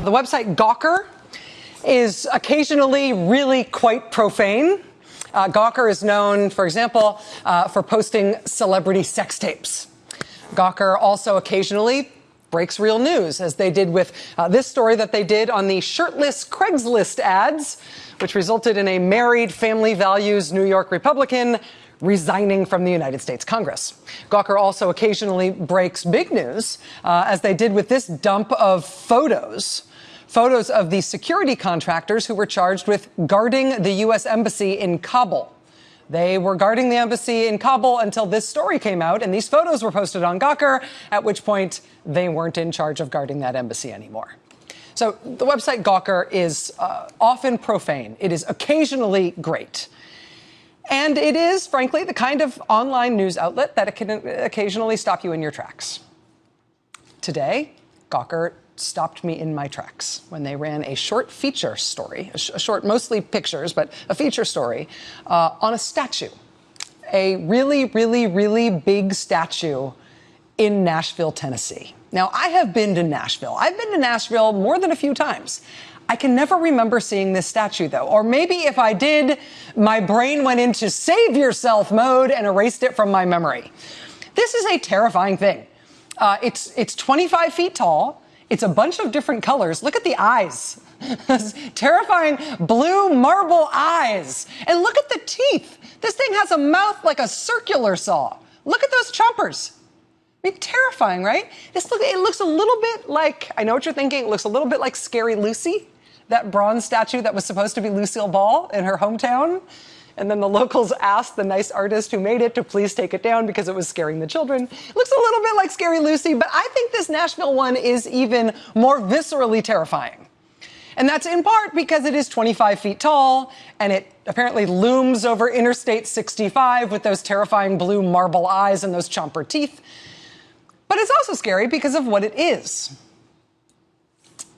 The website Gawker is occasionally really quite profane. Gawker is known, for example, for posting celebrity sex tapes. Gawker also occasionally breaks real news, as they did with this story that they did on the shirtless Craigslist ads, which resulted in a married, family values New York Republican resigning from the United States Congress. Gawker also occasionally breaks big news, as they did with this dump of photos of the security contractors who were charged with guarding the U.S. Embassy in Kabul. They were guarding the embassy in Kabul until this story came out, and these photos were posted on Gawker, at which point they weren't in charge of guarding that embassy anymore. So the website Gawker is often profane. It is occasionally great. And it is, frankly, the kind of online news outlet that it can occasionally stop you in your tracks. Today, Gawker stopped me in my tracks when they ran a short feature story, a short, mostly pictures, but a feature story on a statue, a really, really, really big statue in Nashville, Tennessee. Now, I have been to Nashville. I've been to Nashville more than a few times. I can never remember seeing this statue, though. Or maybe if I did, my brain went into save yourself mode and erased it from my memory. This is a terrifying thing. It's 25 feet tall. It's a bunch of different colors. Look at the eyes. Terrifying blue marble eyes. And look at the teeth. This thing has a mouth like a circular saw. Look at those chompers. I mean, terrifying, right? It looks a little bit like, I know what you're thinking, it looks a little bit like Scary Lucy, that bronze statue that was supposed to be Lucille Ball in her hometown. And then the locals asked the nice artist who made it to please take it down because it was scaring the children. It looks a little bit like Scary Lucy, but I think this Nashville one is even more viscerally terrifying. And that's in part because it is 25 feet tall, and it apparently looms over Interstate 65 with those terrifying blue marble eyes and those chomper teeth. But it's also scary because of what it is,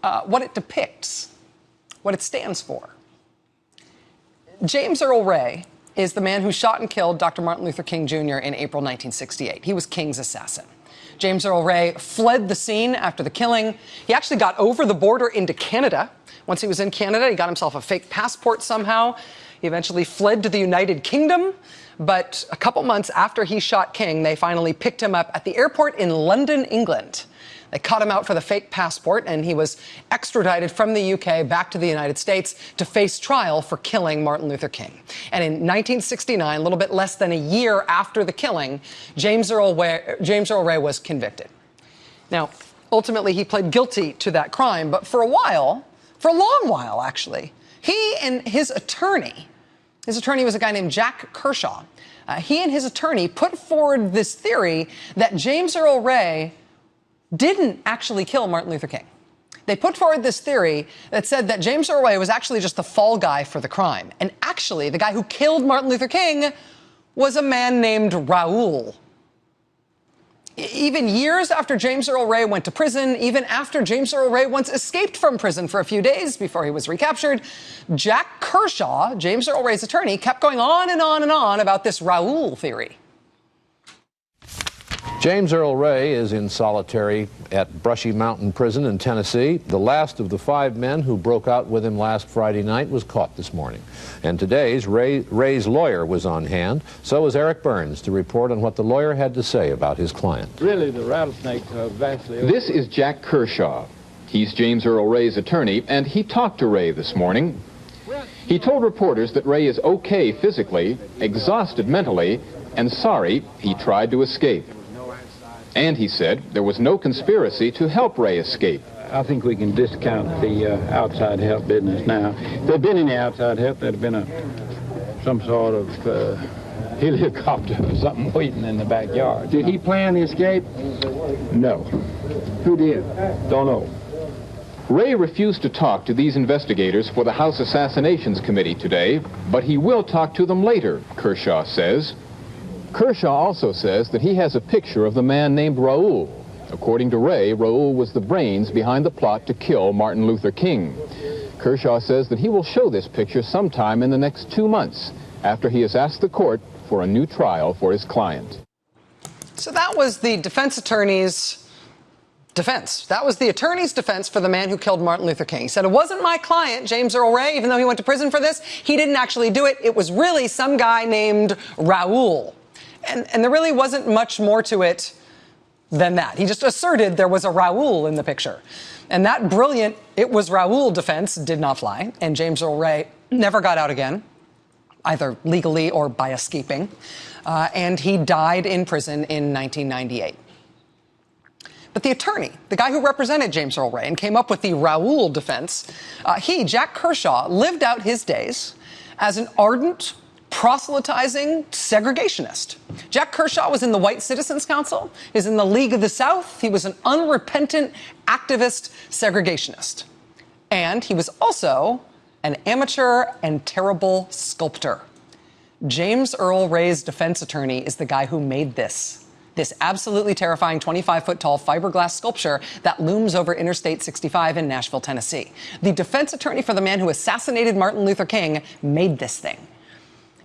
what it depicts, what it stands for. James Earl Ray is the man who shot and killed Dr. Martin Luther King Jr. in April 1968. He was King's assassin. James Earl Ray fled the scene after the killing. He actually got over the border into Canada. Once he was in Canada, he got himself a fake passport somehow. He eventually fled to the United Kingdom. But a couple months after he shot King, they finally picked him up at the airport in London, England. They caught him out for the fake passport, and he was extradited from the UK back to the United States to face trial for killing Martin Luther King. And in 1969, a little bit less than a year after the killing, James Earl Ray was convicted. Now, ultimately, he pled guilty to that crime, but for a long while, actually, he and his attorney was a guy named Jack Kershaw. He and his attorney put forward this theory that James Earl Ray didn't actually kill Martin Luther King. They put forward this theory that said that James Earl Ray was actually just the fall guy for the crime. And actually, the guy who killed Martin Luther King was a man named Raoul. Even years after James Earl Ray went to prison, even after James Earl Ray once escaped from prison for a few days before he was recaptured, Jack Kershaw, James Earl Ray's attorney, kept going on and on and on about this Raoul theory. James Earl Ray is in solitary at Brushy Mountain Prison in Tennessee. The last of the 5 men who broke out with him last Friday night was caught this morning. And today's Ray's lawyer was on hand. So was Eric Burns to report on what the lawyer had to say about his client. Really, the rattlesnakes are vastly... This is Jack Kershaw. He's James Earl Ray's attorney, and he talked to Ray this morning. He told reporters that Ray is okay physically, exhausted mentally, and sorry he tried to escape. And he said there was no conspiracy to help Ray escape. I think we can discount the outside help business now. If there'd been any outside help, there'd have been some sort of helicopter or something waiting in the backyard. Did he plan the escape? No. Who did? Don't know. Ray refused to talk to these investigators for the House Assassinations Committee today, but he will talk to them later, Kershaw says. Kershaw also says that he has a picture of the man named Raoul. According to Ray, Raoul was the brains behind the plot to kill Martin Luther King. Kershaw says that he will show this picture sometime in the next 2 months after he has asked the court for a new trial for his client. So that was the defense attorney's defense. That was the attorney's defense for the man who killed Martin Luther King. He said, it wasn't my client, James Earl Ray, even though he went to prison for this. He didn't actually do it. It was really some guy named Raoul. And there really wasn't much more to it than that. He just asserted there was a Raoul in the picture. And that brilliant "it was Raoul" defense did not fly. And James Earl Ray never got out again, either legally or by escaping. And he died in prison in 1998. But the attorney, the guy who represented James Earl Ray and came up with the Raoul defense, Jack Kershaw, lived out his days as an ardent, proselytizing segregationist. Jack Kershaw was in the White Citizens Council, he was in the League of the South, he was an unrepentant activist segregationist. And he was also an amateur and terrible sculptor. James Earl Ray's defense attorney is the guy who made this absolutely terrifying 25-foot-tall fiberglass sculpture that looms over Interstate 65 in Nashville, Tennessee. The defense attorney for the man who assassinated Martin Luther King made this thing.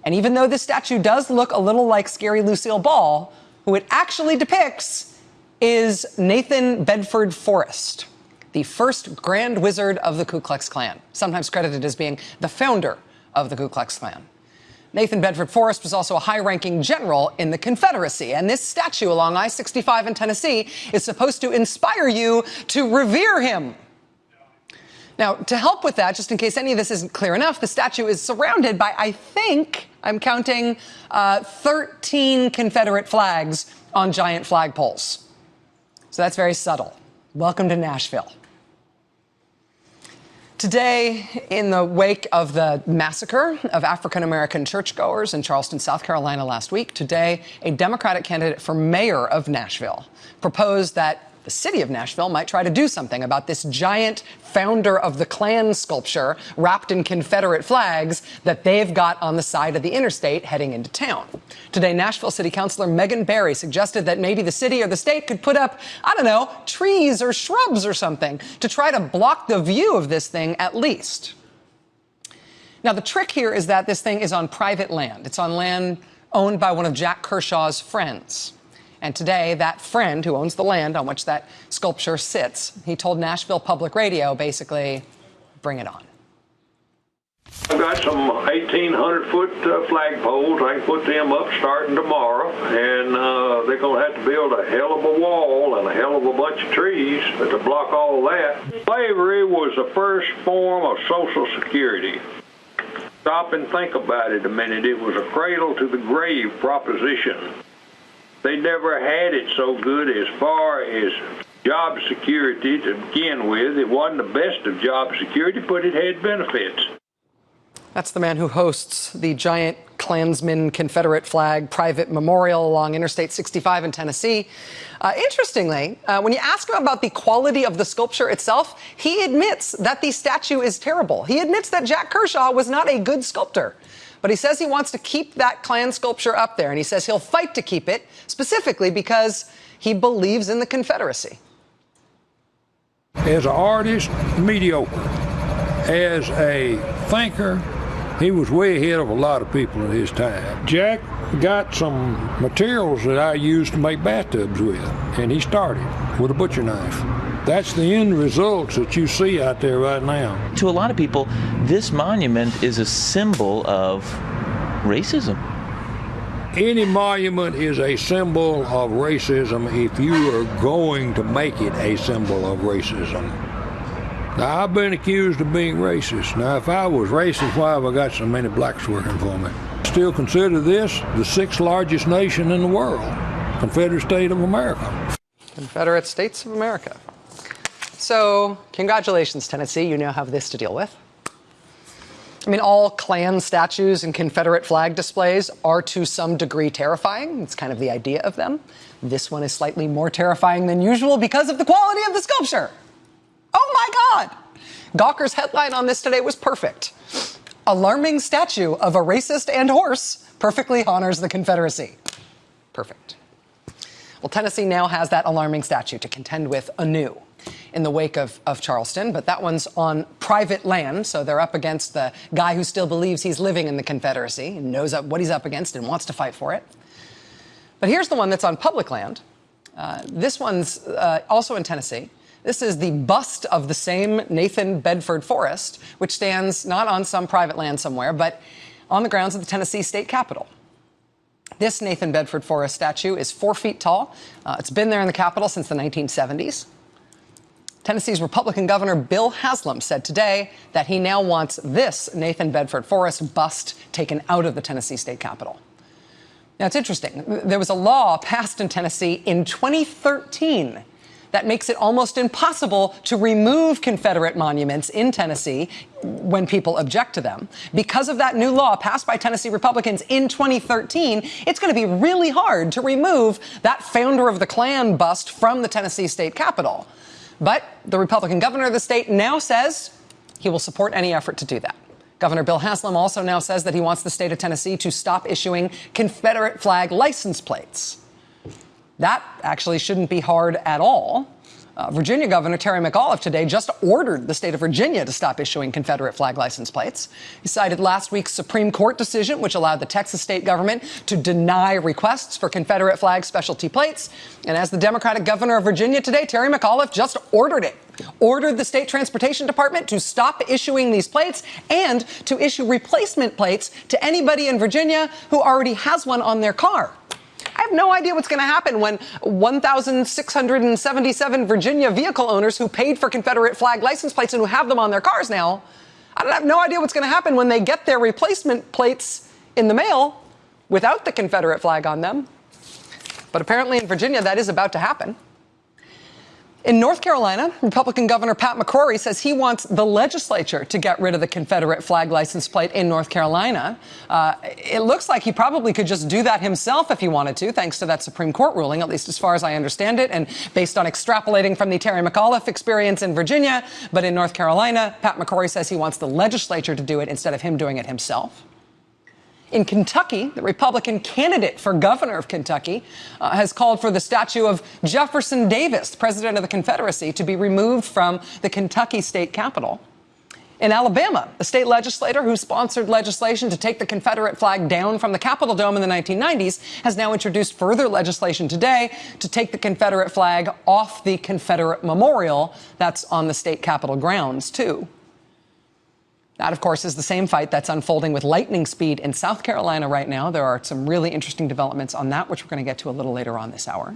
And even though this statue does look a little like scary Lucille Ball, who it actually depicts is Nathan Bedford Forrest, the first Grand Wizard of the Ku Klux Klan, sometimes credited as being the founder of the Ku Klux Klan. Nathan Bedford Forrest was also a high-ranking general in the Confederacy, and this statue along I-65 in Tennessee is supposed to inspire you to revere him. Now, to help with that, just in case any of this isn't clear enough, the statue is surrounded by, I think, I'm counting, 13 Confederate flags on giant flagpoles. So that's very subtle. Welcome to Nashville. Today, in the wake of the massacre of African-American churchgoers in Charleston, South Carolina last week, today, a Democratic candidate for mayor of Nashville proposed that the city of Nashville might try to do something about this giant founder of the Klan sculpture wrapped in Confederate flags that they've got on the side of the interstate heading into town. Today, Nashville City Councilor Megan Barry suggested that maybe the city or the state could put up, I don't know, trees or shrubs or something to try to block the view of this thing at least. Now, the trick here is that this thing is on private land. It's on land owned by one of Jack Kershaw's friends. And today, that friend who owns the land on which that sculpture sits, he told Nashville Public Radio, basically, bring it on. I've got some 1,800-foot flagpoles. I can put them up starting tomorrow, and they're going to have to build a hell of a wall and a hell of a bunch of trees to block all that. Slavery was the first form of Social Security. Stop and think about it a minute. It was a cradle to the grave proposition. They never had it so good as far as job security to begin with. It wasn't the best of job security, but it had benefits. That's the man who hosts the giant Klansman Confederate flag private memorial along Interstate 65 in Tennessee. Interestingly, when you ask him about the quality of the sculpture itself, he admits that the statue is terrible. He admits that Jack Kershaw was not a good sculptor. But he says he wants to keep that Klan sculpture up there, and he says he'll fight to keep it, specifically because he believes in the Confederacy. As an artist, mediocre. As a thinker, he was way ahead of a lot of people in his time. Jack got some materials that I used to make bathtubs with, and he started with a butcher knife. That's the end results that you see out there right now. To a lot of people, this monument is a symbol of racism. Any monument is a symbol of racism if you are going to make it a symbol of racism. Now, I've been accused of being racist. Now, if I was racist, why have I got so many blacks working for me? Still consider this the sixth largest nation in the world, Confederate State of America. Confederate States of America. So, congratulations, Tennessee. You now have this to deal with. I mean, all Klan statues and Confederate flag displays are to some degree terrifying. It's kind of the idea of them. This one is slightly more terrifying than usual because of the quality of the sculpture. Oh my God! Gawker's headline on this today was perfect. Alarming statue of a racist and horse perfectly honors the Confederacy. Perfect. Well, Tennessee now has that alarming statue to contend with anew in the wake of Charleston, but that one's on private land, so they're up against the guy who still believes he's living in the Confederacy and knows what he's up against and wants to fight for it. But here's the one that's on public land. This one's also in Tennessee. This is the bust of the same Nathan Bedford Forrest, which stands not on some private land somewhere, but on the grounds of the Tennessee state capitol. This Nathan Bedford Forrest statue is 4 feet tall. It's been there in the Capitol since the 1970s. Tennessee's Republican Governor Bill Haslam said today that he now wants this Nathan Bedford Forrest bust taken out of the Tennessee state capitol. Now, it's interesting. There was a law passed in Tennessee in 2013 that makes it almost impossible to remove Confederate monuments in Tennessee when people object to them. Because of that new law passed by Tennessee Republicans in 2013, it's going to be really hard to remove that founder of the Klan bust from the Tennessee state capitol. But the Republican governor of the state now says he will support any effort to do that. Governor Bill Haslam also now says that he wants the state of Tennessee to stop issuing Confederate flag license plates. That actually shouldn't be hard at all. Virginia Governor Terry McAuliffe today just ordered the state of Virginia to stop issuing Confederate flag license plates. He cited last week's Supreme Court decision, which allowed the Texas state government to deny requests for Confederate flag specialty plates. And as the Democratic governor of Virginia today, Terry McAuliffe just ordered the state transportation department to stop issuing these plates and to issue replacement plates to anybody in Virginia who already has one on their car. I have no idea what's going to happen when 1,677 Virginia vehicle owners who paid for Confederate flag license plates and who have them on their cars now, I have no idea what's going to happen when they get their replacement plates in the mail without the Confederate flag on them. But apparently in Virginia, that is about to happen. In North Carolina, Republican Governor Pat McCrory says he wants the legislature to get rid of the Confederate flag license plate in North Carolina. It looks like he probably could just do that himself if he wanted to, thanks to that Supreme Court ruling, at least as far as I understand it, and based on extrapolating from the Terry McAuliffe experience in Virginia. But in North Carolina, Pat McCrory says he wants the legislature to do it instead of him doing it himself. In Kentucky, the Republican candidate for governor of Kentucky has called for the statue of Jefferson Davis, president of the Confederacy, to be removed from the Kentucky state capitol. In Alabama, the state legislator who sponsored legislation to take the Confederate flag down from the Capitol Dome in the 1990s has now introduced further legislation today to take the Confederate flag off the Confederate Memorial that's on the state capitol grounds, too. That, of course, is the same fight that's unfolding with lightning speed in South Carolina right now. There are some really interesting developments on that, which we're going to get to a little later on this hour.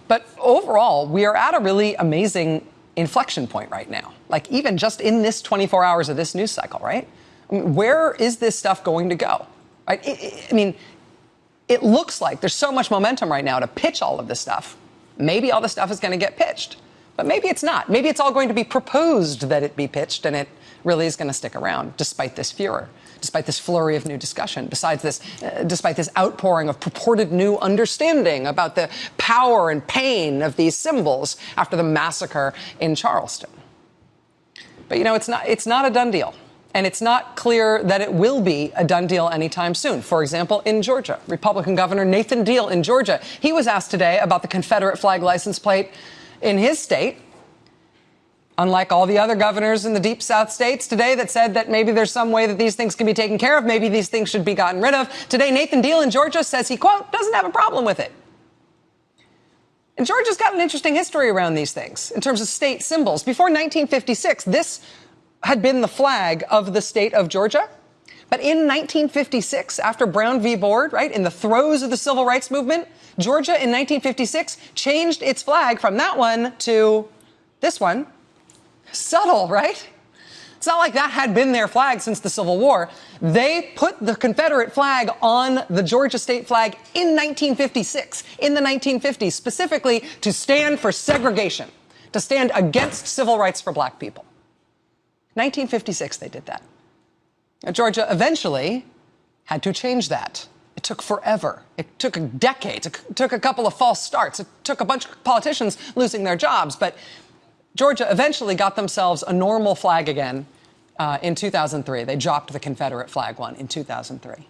But overall, we are at a really amazing inflection point right now. Like even just in this 24 hours of this news cycle, right? I mean, where is this stuff going to go? Right? It looks like there's so much momentum right now to pitch all of this stuff. Maybe all the stuff is going to get pitched, but maybe it's not. Maybe it's all going to be proposed that it be pitched, and it really is going to stick around despite this furor, despite this flurry of new discussion, despite this outpouring of purported new understanding about the power and pain of these symbols after the massacre in Charleston. But, you know, it's not a done deal. And it's not clear that it will be a done deal anytime soon. For example, in Georgia, Republican Governor Nathan Deal in Georgia, he was asked today about the Confederate flag license plate in his state. Unlike all the other governors in the deep South states today that said that maybe there's some way that these things can be taken care of, maybe these things should be gotten rid of. Today, Nathan Deal in Georgia says he, quote, doesn't have a problem with it. And Georgia's got an interesting history around these things in terms of state symbols. Before 1956, this had been the flag of the state of Georgia. But in 1956, after Brown v. Board, right, in the throes of the civil rights movement, Georgia in 1956 changed its flag from that one to this one. Subtle, right? It's not like that had been their flag since the Civil War. They put the Confederate flag on the Georgia state flag in 1956, in the 1950s, specifically to stand for segregation, to stand against civil rights for black people. 1956, they did that. Now, Georgia eventually had to change that. It took forever. It took decades. It took a couple of false starts. It took a bunch of politicians losing their jobs, but Georgia eventually got themselves a normal flag again in 2003. They dropped the Confederate flag one in 2003.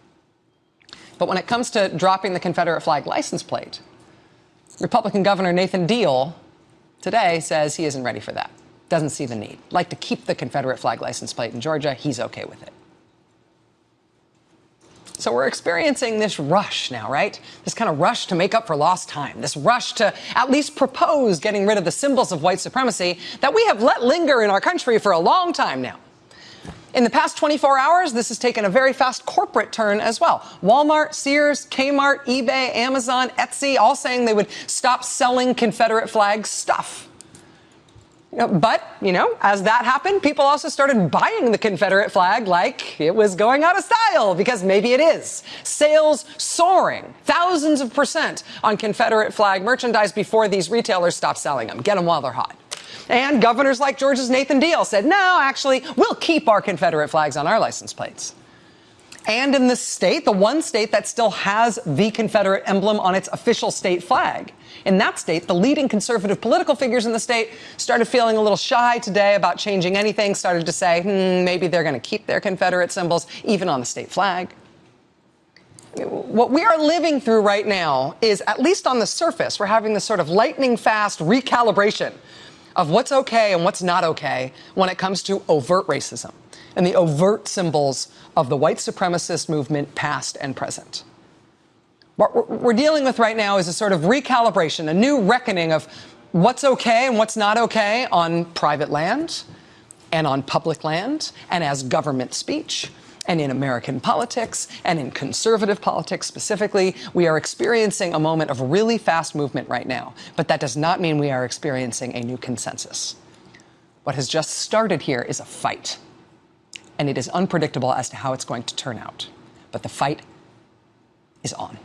But when it comes to dropping the Confederate flag license plate, Republican Governor Nathan Deal today says he isn't ready for that. Doesn't see the need. Like to keep the Confederate flag license plate in Georgia, he's okay with it. So we're experiencing this rush now, right? This kind of rush to make up for lost time, this rush to at least propose getting rid of the symbols of white supremacy that we have let linger in our country for a long time now. In the past 24 hours, this has taken a very fast corporate turn as well. Walmart, Sears, Kmart, eBay, Amazon, Etsy, all saying they would stop selling Confederate flag stuff. But, as that happened, people also started buying the Confederate flag like it was going out of style, because maybe it is. Sales soaring, thousands of % on Confederate flag merchandise before these retailers stop selling them. Get them while they're hot. And governors like Georgia's Nathan Deal said, no, actually, we'll keep our Confederate flags on our license plates. And in the state, the one state that still has the Confederate emblem on its official state flag, in that state, the leading conservative political figures in the state started feeling a little shy today about changing anything, started to say, maybe they're going to keep their Confederate symbols even on the state flag. What we are living through right now is, at least on the surface, we're having this sort of lightning fast recalibration of what's okay and what's not okay when it comes to overt racism and the overt symbols of the white supremacist movement, past and present. What we're dealing with right now is a sort of recalibration, a new reckoning of what's okay and what's not okay on private land and on public land and as government speech and in American politics and in conservative politics specifically. We are experiencing a moment of really fast movement right now, but that does not mean we are experiencing a new consensus. What has just started here is a fight, and it is unpredictable as to how it's going to turn out, but the fight is on.